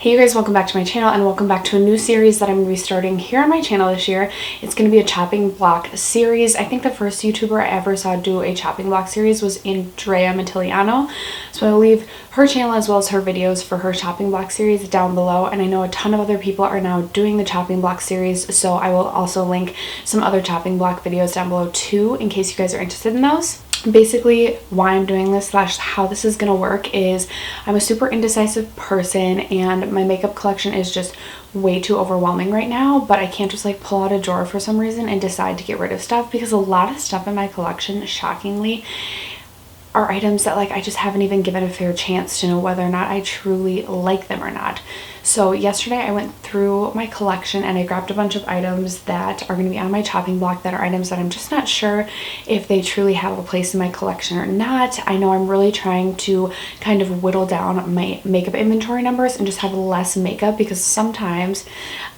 Hey you guys, welcome back to my channel and welcome back to a new series that I'm going to be starting here on my channel this year. It's going to be a chopping block series. I think the first YouTuber I ever saw do a chopping block series was Andrea Mattiliano. So I'll leave her channel as well as her videos for her chopping block series down below. And I know a ton of other people are now doing the chopping block series, so I will also link some other chopping block videos down below too in case you guys are interested in those. Basically, why I'm doing this / how this is gonna work is I'm a super indecisive person and my makeup collection is just way too overwhelming right now, but I can't just like pull out a drawer for some reason and decide to get rid of stuff because a lot of stuff in my collection, shockingly, are items that like I just haven't even given a fair chance to know whether or not I truly like them or not. So yesterday I went through my collection and I grabbed a bunch of items that are going to be on my chopping block that are items that I'm just not sure if they truly have a place in my collection or not. I know I'm really trying to kind of whittle down my makeup inventory numbers and just have less makeup because sometimes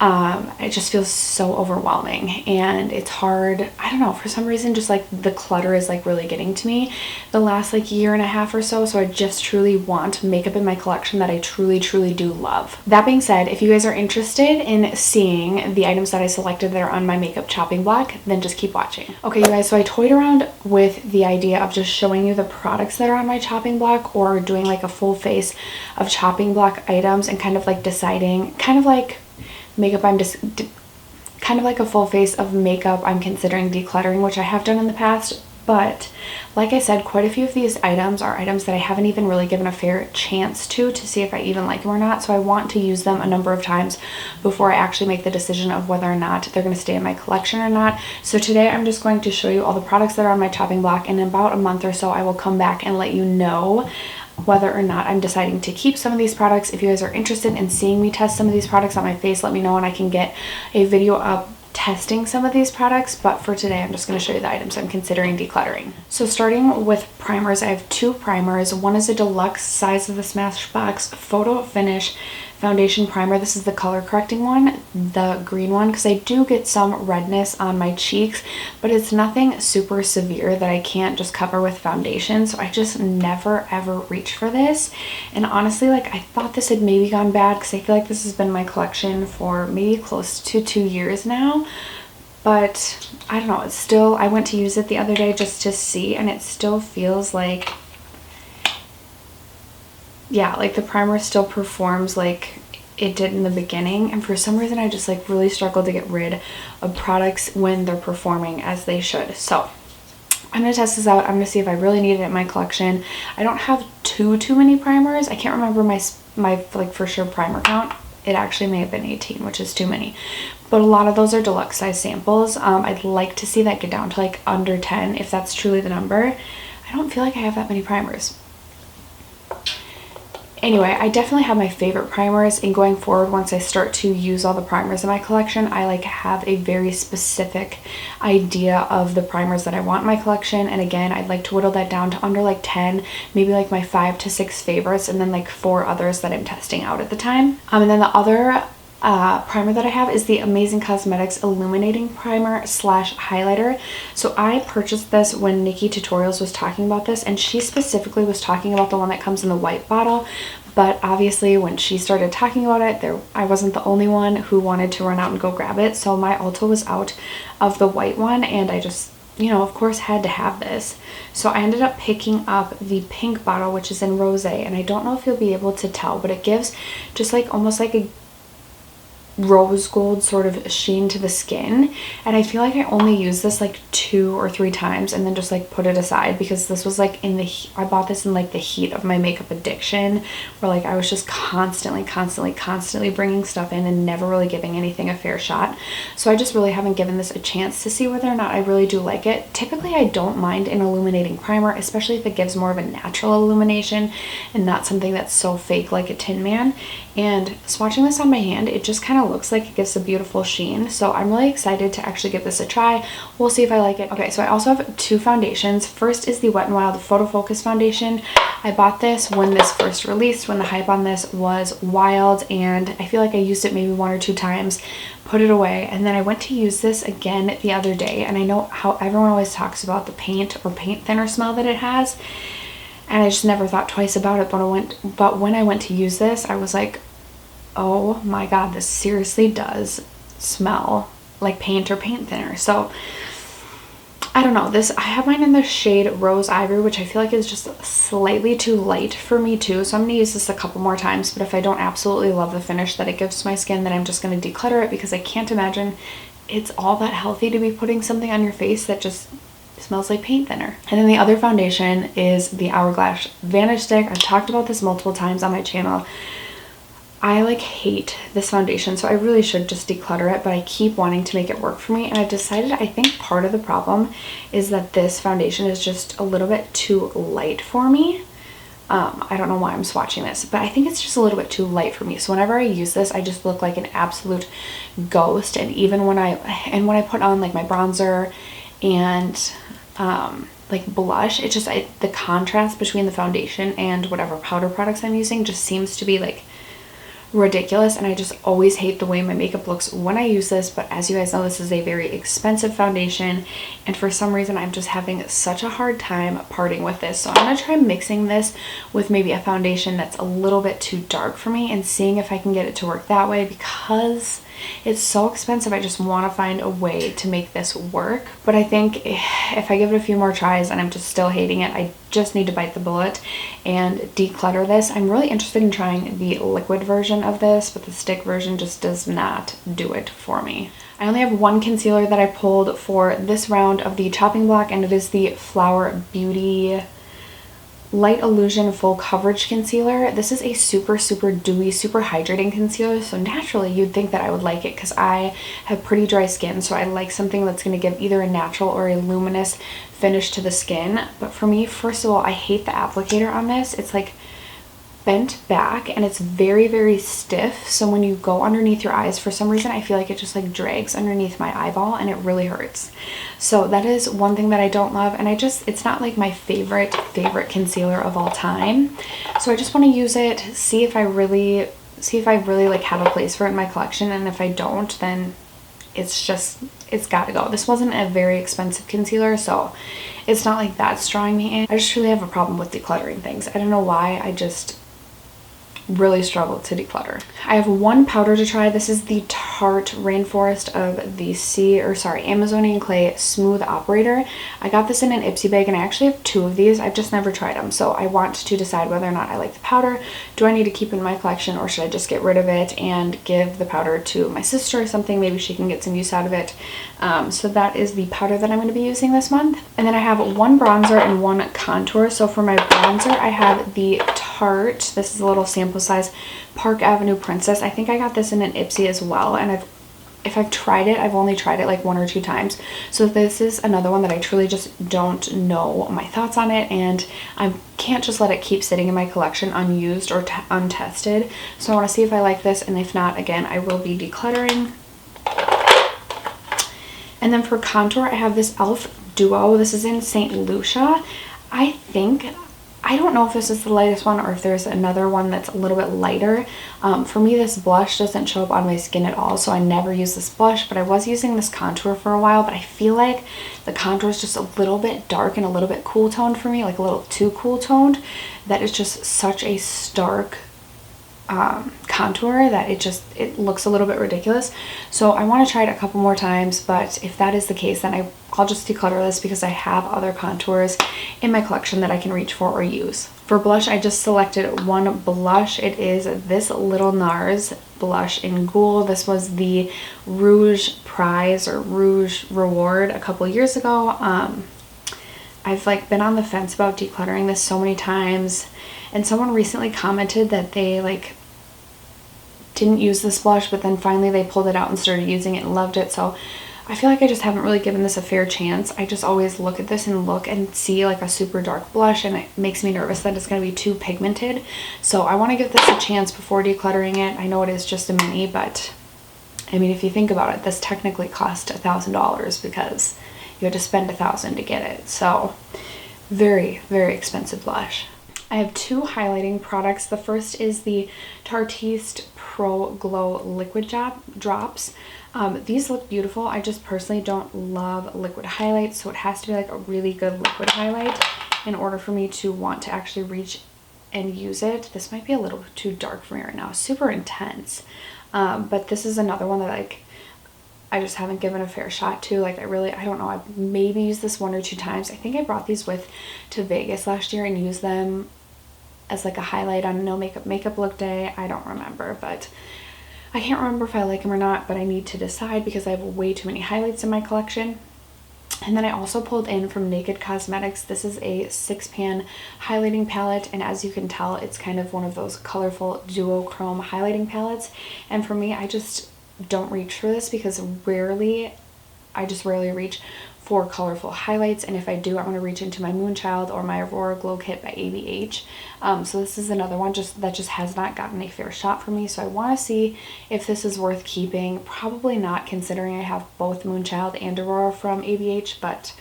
it just feels so overwhelming and it's hard. I don't know, for some reason just like the clutter is like really getting to me the last like year and a half or so. So I just truly want makeup in my collection that I truly do love. That being said, if you guys are interested in seeing the items that I selected that are on my makeup chopping block, then just keep watching. Okay, you guys, so I toyed around with the idea of just showing you the products that are on my chopping block or doing like a full face of chopping block items and kind of like deciding, kind of like makeup I'm just kind of like a full face of makeup I'm considering decluttering, which I have done in the past. But like I said, quite a few of these items are items that I haven't even really given a fair chance to see if I even like them or not. So I want to use them a number of times before I actually make the decision of whether or not they're going to stay in my collection or not. So today I'm just going to show you all the products that are on my chopping block, and in about a month or so I will come back and let you know whether or not I'm deciding to keep some of these products. If you guys are interested in seeing me test some of these products on my face, let me know and I can get a video up testing some of these products. But for today I'm just going to show you the items I'm considering decluttering. So starting with primers, I have two primers. One is a deluxe size of the Smashbox Photo Finish foundation primer. This is the color correcting one, the green one, because I do get some redness on my cheeks, but it's nothing super severe that I can't just cover with foundation. So I just never ever reach for this. And honestly, like I thought this had maybe gone bad because I feel like this has been in my collection for maybe close to 2 years now. But I don't know, it's still, I went to use it the other day just to see, and it still feels like, yeah, like the primer still performs like it did in the beginning. And for some reason I just like really struggle to get rid of products when they're performing as they should. So I'm gonna test this out. I'm gonna see if I really need it in my collection. I don't have too many primers. I can't remember my like for sure primer count. It actually may have been 18, which is too many, but a lot of those are deluxe size samples. I'd like to see that get down to like under 10 if that's truly the number. I don't feel like I have that many primers. Anyway, I definitely have my favorite primers, and going forward, once I start to use all the primers in my collection, I like have a very specific idea of the primers that I want in my collection. And again, I'd like to whittle that down to under like 10, maybe like my 5 to 6 favorites, and then like 4 others that I'm testing out at the time. And then the other primer that I have is the Amazing Cosmetics Illuminating Primer / Highlighter. So I purchased this when Nikki Tutorials was talking about this, and she specifically was talking about the one that comes in the white bottle. But obviously when she started talking about it, I wasn't the only one who wanted to run out and go grab it. So my Ulta was out of the white one, and I just, you know, of course had to have this. So I ended up picking up the pink bottle, which is in Rosé, and I don't know if you'll be able to tell, but it gives just like almost like a rose gold sort of sheen to the skin. And I feel like I only used this like 2 or 3 times and then just like put it aside, because this was like in the I bought this in like the heat of my makeup addiction, where like I was just constantly bringing stuff in and never really giving anything a fair shot. So I just really haven't given this a chance to see whether or not I really do like it. Typically I don't mind an illuminating primer, especially if it gives more of a natural illumination and not something that's so fake like a Tin Man. And swatching this on my hand, it just kind of looks like it gives a beautiful sheen. So I'm really excited to actually give this a try. We'll see if I like it. Okay, so I also have 2 foundations. First is the Wet n Wild Photo Focus Foundation. I bought this when this first released, when the hype on this was wild, and I feel like I used it maybe 1 or 2 times, put it away, and then I went to use this again the other day. And I know how everyone always talks about the paint or paint thinner smell that it has, and I just never thought twice about it. But when I went to use this, I was like, oh my god, this seriously does smell like paint or paint thinner. So I don't know, this, I have mine in the shade Rose Ivory, which I feel like is just slightly too light for me too. So I'm going to use this a couple more times, but if I don't absolutely love the finish that it gives to my skin, then I'm just going to declutter it, because I can't imagine it's all that healthy to be putting something on your face that just smells like paint thinner. And then the other foundation is the Hourglass Vantage Stick. I've talked about this multiple times on my channel. I like hate this foundation, so I really should just declutter it, but I keep wanting to make it work for me, and I've decided I think part of the problem is that this foundation is just a little bit too light for me. I don't know why I'm swatching this, but I think it's just a little bit too light for me. So whenever I use this, I just look like an absolute ghost. And even when I put on like my bronzer and like blush, it just, the contrast between the foundation and whatever powder products I'm using just seems to be like ridiculous, and I just always hate the way my makeup looks when I use this. But as you guys know, this is a very expensive foundation, and for some reason I'm just having such a hard time parting with this. So I'm gonna try mixing this with maybe a foundation that's a little bit too dark for me and seeing if I can get it to work that way. Because it's so expensive, I just want to find a way to make this work. But I think if I give it a few more tries and I'm just still hating it, I just need to bite the bullet and declutter this. I'm really interested in trying the liquid version of this, but the stick version just does not do it for me. I only have one concealer that I pulled for this round of the chopping block, and it is the Flower Beauty Light Illusion Full Coverage Concealer. This is a super dewy, super hydrating concealer, so naturally you'd think that I would like it because I have pretty dry skin, so I like something that's going to give either a natural or a luminous finish to the skin. But for me, first of all, I hate the applicator on this. It's like bent back and it's very stiff, so when you go underneath your eyes, for some reason I feel like it just like drags underneath my eyeball and it really hurts. So that is one thing that I don't love, and it's not like my favorite concealer of all time. So I just want to use it, see if I really like have a place for it in my collection, and if I don't, then it's got to go. This wasn't a very expensive concealer, so it's not like that's drawing me in. I just really have a problem with decluttering things. I don't know why, I just really struggle to declutter. I have one powder to try. This is the Tarte Rainforest of the Amazonian Clay Smooth Operator. I got this in an Ipsy bag, and I actually have two of these. I've just never tried them, so I want to decide whether or not I like the powder. Do I need to keep it in my collection, or should I just get rid of it and give the powder to my sister or something? Maybe she can get some use out of it. So that is the powder that I'm going to be using this month. And then I have one bronzer and one contour. So for my bronzer, I have the Tarte, this is a little sample size, Park Avenue Princess. I think I got this in an Ipsy as well, and if I've tried it, I've only tried it like 1 or 2 times. So this is another one that I truly just don't know my thoughts on it, and I can't just let it keep sitting in my collection unused or untested. So I want to see if I like this, and if not, again, I will be decluttering. And then for contour, I have this e.l.f. Duo. This is in St. Lucia. I don't know if this is the lightest one or if there's another one that's a little bit lighter. For me, this blush doesn't show up on my skin at all, so I never use this blush, but I was using this contour for a while, but I feel like the contour is just a little bit dark and a little bit cool toned for me, like a little too cool toned, that is just such a stark contour that it looks a little bit ridiculous. So I want to try it a couple more times, but if that is the case, then I'll just declutter this because I have other contours in my collection that I can reach for or use. For blush, I just selected one blush. It is this Little NARS blush in Ghoul. This was the Rouge Prize or Rouge Reward a couple years ago. I've like been on the fence about decluttering this so many times, and someone recently commented that they like didn't use this blush, but then finally they pulled it out and started using it and loved it. So I feel like I just haven't really given this a fair chance. I just always look at this and see like a super dark blush, and it makes me nervous that it's going to be too pigmented. So I want to give this a chance before decluttering it. I know it is just a mini, but I mean, if you think about it, this technically cost $1,000 because you had to spend $1,000 to get it. So very expensive blush. I have 2 highlighting products. The first is the Tarteist Pro Glow Liquid Drops. These look beautiful. I just personally don't love liquid highlights, so it has to be like a really good liquid highlight in order for me to want to actually reach and use it. This might be a little too dark for me right now. Super intense. But this is another one that like I just haven't given a fair shot to. Like I don't know, I've maybe used this 1 or 2 times. I think I brought these with to Vegas last year and used them as like a highlight on no makeup look day. I don't remember, but I can't remember if I like them or not, but I need to decide because I have way too many highlights in my collection. And then I also pulled in from Naked Cosmetics. This is a 6-pan highlighting palette, and as you can tell, it's kind of one of those colorful duochrome highlighting palettes. And for me, I just don't reach for this because I just rarely reach for colorful highlights, and if I do, I'm going to reach into my Moonchild or my Aurora Glow Kit by ABH. So this is another one that just has not gotten a fair shot for me, so I want to see if this is worth keeping. Probably not, considering I have both Moonchild and Aurora from ABH, but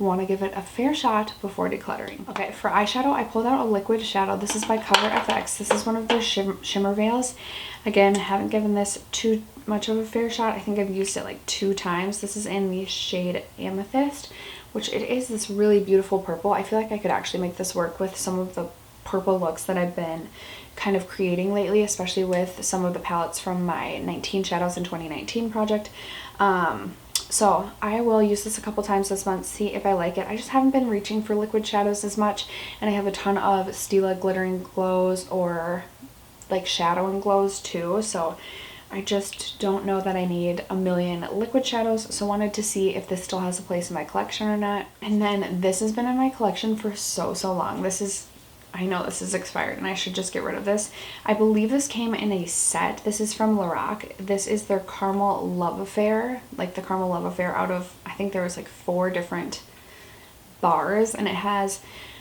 want to give it a fair shot before decluttering. Okay, for eyeshadow, I pulled out a liquid shadow. This is by Cover FX. This is one of their shimmer veils. Again, I haven't given this too much of a fair shot. I think I've used it like 2 times. This is in the shade Amethyst, which it is this really beautiful purple. I feel like I could actually make this work with some of the purple looks that I've been kind of creating lately, especially with some of the palettes from my 19 Shadows in 2019 project. So I will use this a couple times this month, see if I like it. I just haven't been reaching for liquid shadows as much, and I have a ton of Stila glittering glows or like shadowing glows too, so I just don't know that I need a million liquid shadows, so wanted to see if this still has a place in my collection or not. And then this has been in my collection for so long. I know this is expired and I should just get rid of this. I believe this came in a set. This is from Lorac. This is their Caramel Love Affair, like the Caramel Love Affair out of, I think there was like 4 different bars, and it has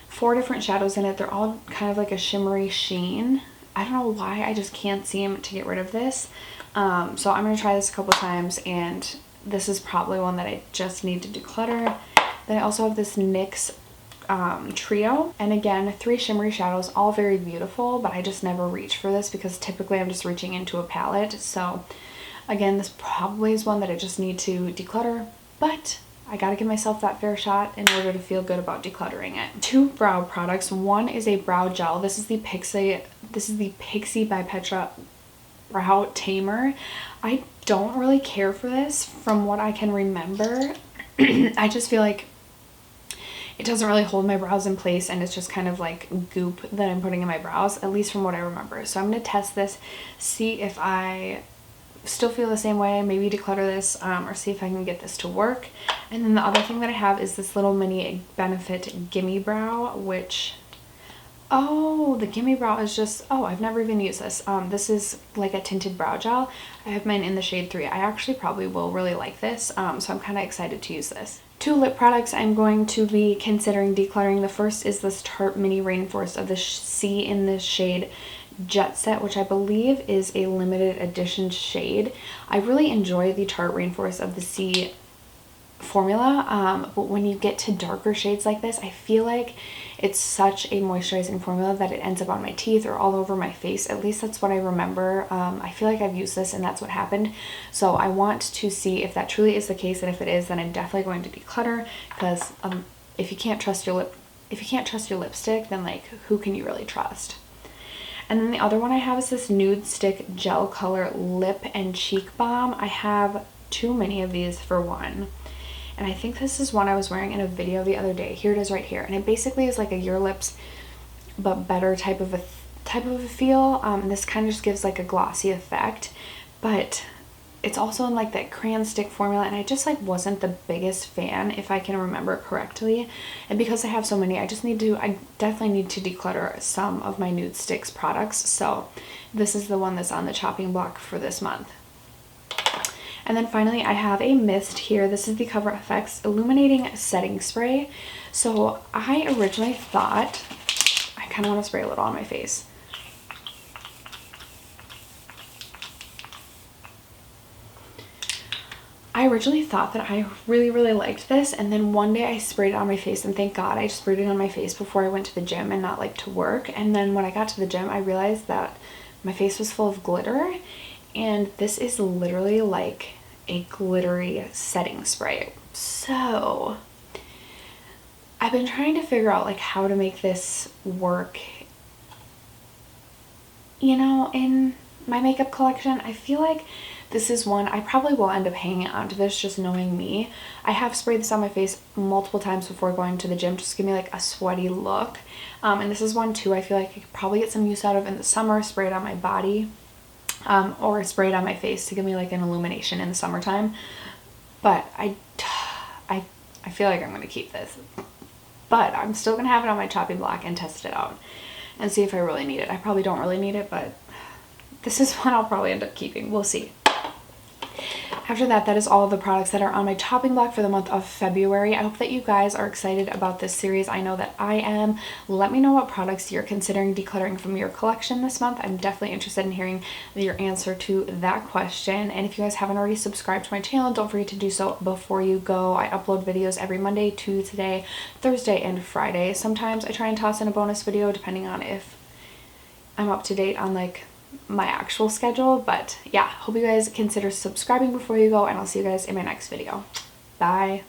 4 different shadows in it. They're all kind of like a shimmery sheen. I don't know why, I just can't seem to get rid of this. So I'm going to try this a couple times, and this is probably one that I just need to declutter. Then I also have this NYX trio, and again 3 shimmery shadows, all very beautiful, but I just never reach for this because typically I'm just reaching into a palette. So again, this probably is one that I just need to declutter, but I gotta give myself that fair shot in order to feel good about decluttering it. 2 brow products. One is a brow gel. This is the Pixie by Petra Brow Tamer. I don't really care for this from what I can remember. I just feel like it doesn't really hold my brows in place, and it's just kind of like goop that I'm putting in my brows, at least from what I remember. So I'm going to test this, see if I still feel the same way, maybe declutter this, or see if I can get this to work. And then the other thing that I have is this little mini Benefit Gimme Brow, which, oh, the Gimme Brow is just, oh, I've never even used this. This is like a tinted brow gel. I have mine in the shade 3. I actually probably will really like this, so I'm kind of excited to use this. 2 lip products I'm going to be considering decluttering. The first is this Tarte Mini Rainforest of the C in the shade Jet Set, which I believe is a limited edition shade. I really enjoy the Tarte Rainforest of the C formula, but when you get to darker shades like this, I feel like it's such a moisturizing formula that it ends up on my teeth or all over my face. At least that's what I remember. I feel like I've used this and that's what happened. So I want to see if that truly is the case, and if it is, then I'm definitely going to declutter, because if you can't trust your lipstick, then like who can you really trust? And then the other one I have is this Nude Stick Gel Color Lip and Cheek Balm. I have too many of these for one. And I think this is one I was wearing in a video the other day. Here it is right here. And it basically is like a Your Lips but better type of a feel. This kind of just gives like a glossy effect, but it's also in like that crayon stick formula, and I just like wasn't the biggest fan, if I can remember correctly. And because I have so many, I definitely need to declutter some of my Nude Sticks products. So this is the one that's on the chopping block for this month. And then finally, I have a mist here. This is the Cover FX Illuminating Setting Spray. So I originally thought, I kind of want to spray a little on my face. I originally thought that I really liked this, and then one day I sprayed it on my face, and thank God I sprayed it on my face before I went to the gym and not like to work. And then when I got to the gym, I realized that my face was full of glitter, and this is literally like a glittery setting spray. So I've been trying to figure out like how to make this work you know, in my makeup collection, I feel like this is one I probably will end up hanging on to this, just knowing me. I have sprayed this on my face multiple times before going to the gym just to give me like a sweaty look. And this is one too I feel like I could probably get some use out of in the summer, spray it on my body, or spray it on my face to give me like an illumination in the summertime. But I feel like I'm going to keep this. But I'm still going to have it on my chopping block and test it out and see if I really need it. I probably don't really need it, but this is one I'll probably end up keeping. We'll see. After that, that is all of the products that are on my chopping block for the month of February. I hope that you guys are excited about this series. I know that I am. Let me know what products you're considering decluttering from your collection this month. I'm definitely interested in hearing your answer to that question. And if you guys haven't already subscribed to my channel, don't forget to do so before you go. I upload videos every Monday, Tuesday, Thursday, and Friday. Sometimes I try and toss in a bonus video depending on if I'm up to date on like my actual schedule. But yeah, hope you guys consider subscribing before you go, and I'll see you guys in my next video. Bye.